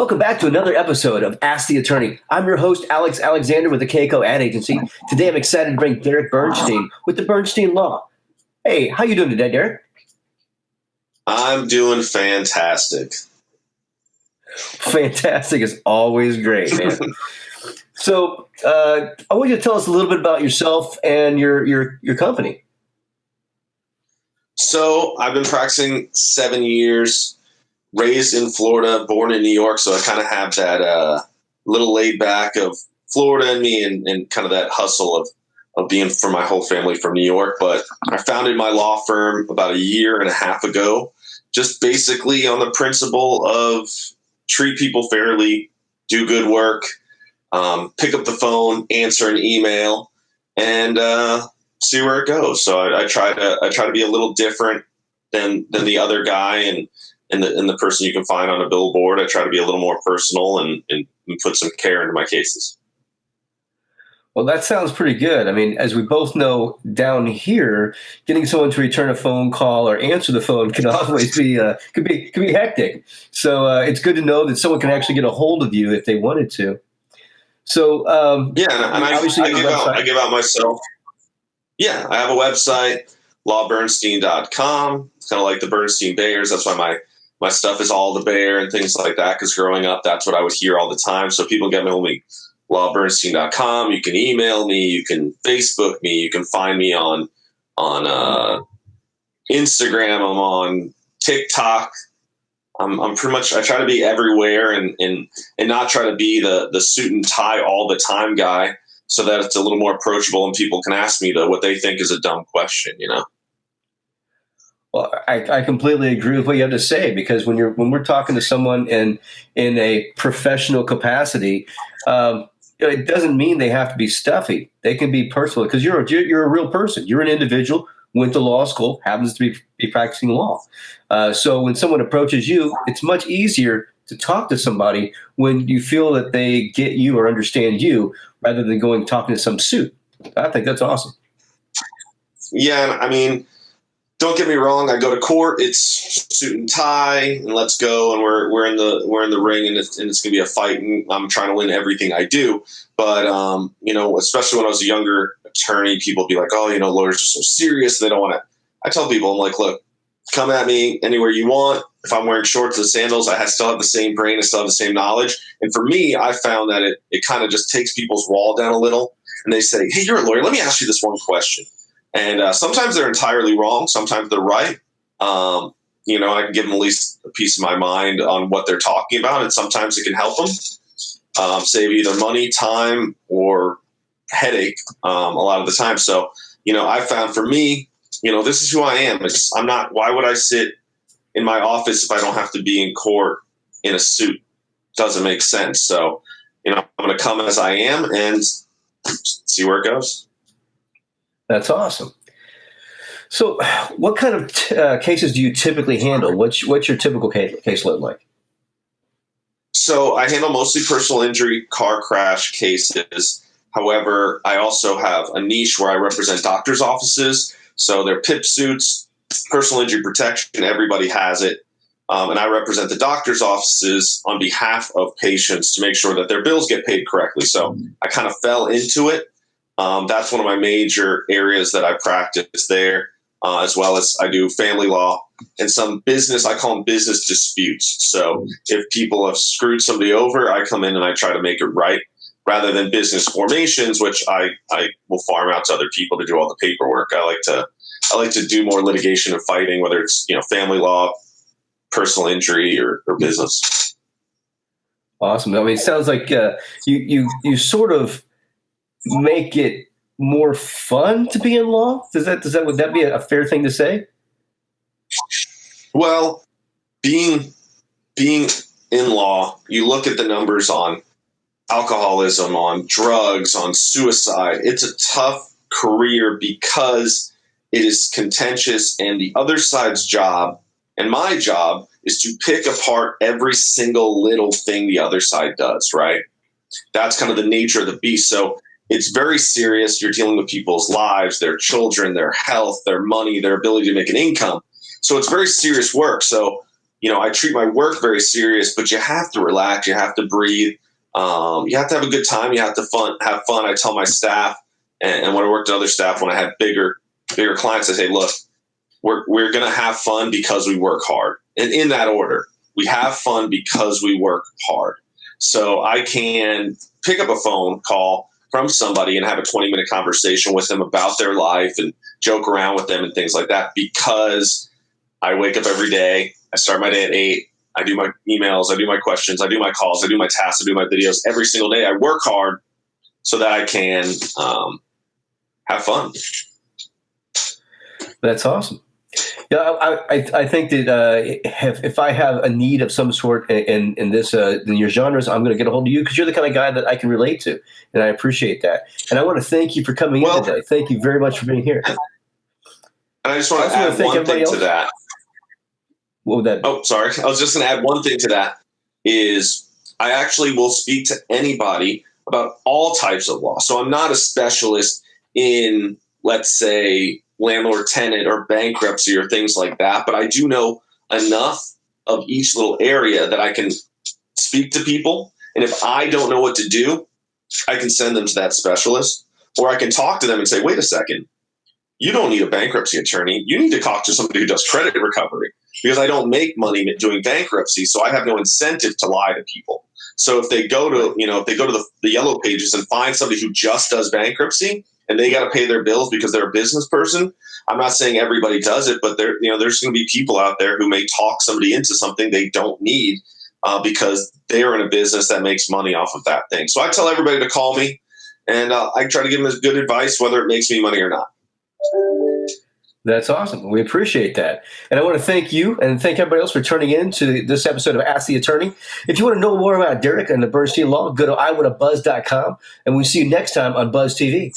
Welcome back to another episode of Ask the Attorney. I'm your host, Alex Alexander with the KCo Ad Agency. Today, I'm excited to bring Derek Bernstein with the Bernstein Law. Hey, how you doing today, Derek? I'm doing fantastic. Fantastic is always great, man. So, I want you to tell us a little bit about yourself and your company. So, I've been practicing 7 years. Raised in Florida, born in New York, so I kind of have that little laid back of Florida in me and kind of that hustle of being from my whole family from New York. But I founded my law firm about a year and a half ago, just basically on the principle of treat people fairly, do good work, pick up the phone, answer an email, and see where it goes. So I try to be a little different than the other guy and the person you can find on a billboard. I try to be a little more personal and put some care into my cases. Well, that sounds pretty good. I mean, as we both know down here, getting someone to return a phone call or answer the phone can always be could be hectic. So it's good to know that someone can actually get a hold of you if they wanted to. So and I give out myself. Yeah, I have a website, lawbernstein.com. It's kind of like the Bernstein Bears. That's why my stuff is all the bear and things like that, because growing up, that's what I would hear all the time. So people get me hold me, lawbernstein.com. You can email me. You can Facebook me. You can find me on Instagram. I'm on TikTok. I'm pretty much, I try to be everywhere and not try to be the suit and tie all the time guy, so that it's a little more approachable and people can ask me what they think is a dumb question, you know? Well, I completely agree with what you have to say, because when we're talking to someone in a professional capacity, it doesn't mean they have to be stuffy. They can be personal, because you're a real person. You're an individual, went to law school, happens to be practicing law. So when someone approaches you, it's much easier to talk to somebody when you feel that they get you or understand you, rather than talking to some suit. I think that's awesome. Yeah, I mean, don't get me wrong. I go to court. It's suit and tie, and let's go. And we're in the ring, and it's going to be a fight. And I'm trying to win everything I do. But especially when I was a younger attorney, people would be like, "Oh, lawyers are so serious. They don't want to." I tell people, I'm like, "Look, come at me anywhere you want. If I'm wearing shorts and sandals, I still have the same brain. I still have the same knowledge." And for me, I found that it kind of just takes people's wall down a little, and they say, "Hey, you're a lawyer. Let me ask you this one question." And sometimes they're entirely wrong. Sometimes they're right. I can give them at least a piece of my mind on what they're talking about. And sometimes it can help them save either money, time, or headache a lot of the time. So, I found for me, this is who I am. Why would I sit in my office if I don't have to be in court in a suit? Doesn't make sense. So, I'm going to come as I am and see where it goes. That's awesome. So what kind of cases do you typically handle? What's your typical caseload like? So I handle mostly personal injury, car crash cases. However, I also have a niche where I represent doctors' offices. So they're PIP suits, personal injury protection, everybody has it. And I represent the doctors' offices on behalf of patients to make sure that their bills get paid correctly. So I kind of fell into it. That's one of my major areas that I practice there, as well as I do family law and some business. I call them business disputes. So if people have screwed somebody over, I come in and I try to make it right, rather than business formations, which I will farm out to other people to do all the paperwork. I like to do more litigation and fighting, whether it's family law, personal injury, or business. Awesome. I mean, it sounds like you sort of make it more fun to be in law. Would that be a fair thing to say? Well, being in law, you look at the numbers on alcoholism, on drugs, on suicide. It's a tough career because it is contentious, and the other side's job and my job is to pick apart every single little thing the other side does, right? That's kind of the nature of the beast. So it's very serious. You're dealing with people's lives, their children, their health, their money, their ability to make an income. So it's very serious work. So I treat my work very serious, but you have to relax. You have to breathe. You have to have a good time. You have to have fun. I tell my staff, and when I worked with other staff, when I had bigger clients, I say, look, we're going to have fun because we work hard. And in that order, we have fun because we work hard. So I can pick up a phone call from somebody and have a 20-minute conversation with them about their life and joke around with them and things like that, because I wake up every day. I start my day at 8. I do my emails. I do my questions. I do my calls. I do my tasks. I do my videos every single day. I work hard so that I can have fun. That's awesome. Yeah, I think that if I have a need of some sort in your genres, I'm going to get a hold of you, because you're the kind of guy that I can relate to, and I appreciate that. And I want to thank you for coming in today. Thank you very much for being here. And I just want to add one thing to that. What would that be? Oh, sorry. I was just going to add one thing to that is I actually will speak to anybody about all types of law. So I'm not a specialist in, let's say, landlord-tenant or bankruptcy or things like that, but I do know enough of each little area that I can speak to people. And if I don't know what to do, I can send them to that specialist, or I can talk to them and say, wait a second, you don't need a bankruptcy attorney. You need to talk to somebody who does credit recovery, because I don't make money doing bankruptcy. So I have no incentive to lie to people. So if they go to, the yellow pages and find somebody who just does bankruptcy and they got to pay their bills because they're a business person, I'm not saying everybody does it, but there's going to be people out there who may talk somebody into something they don't need because they're in a business that makes money off of that thing. So I tell everybody to call me, and I try to give them good advice, whether it makes me money or not. That's awesome. We appreciate that. And I want to thank you and thank everybody else for tuning in to this episode of Ask the Attorney. If you want to know more about Derek and the Bernstein Law, go to iwannabuzz.com, and we'll see you next time on Buzz TV.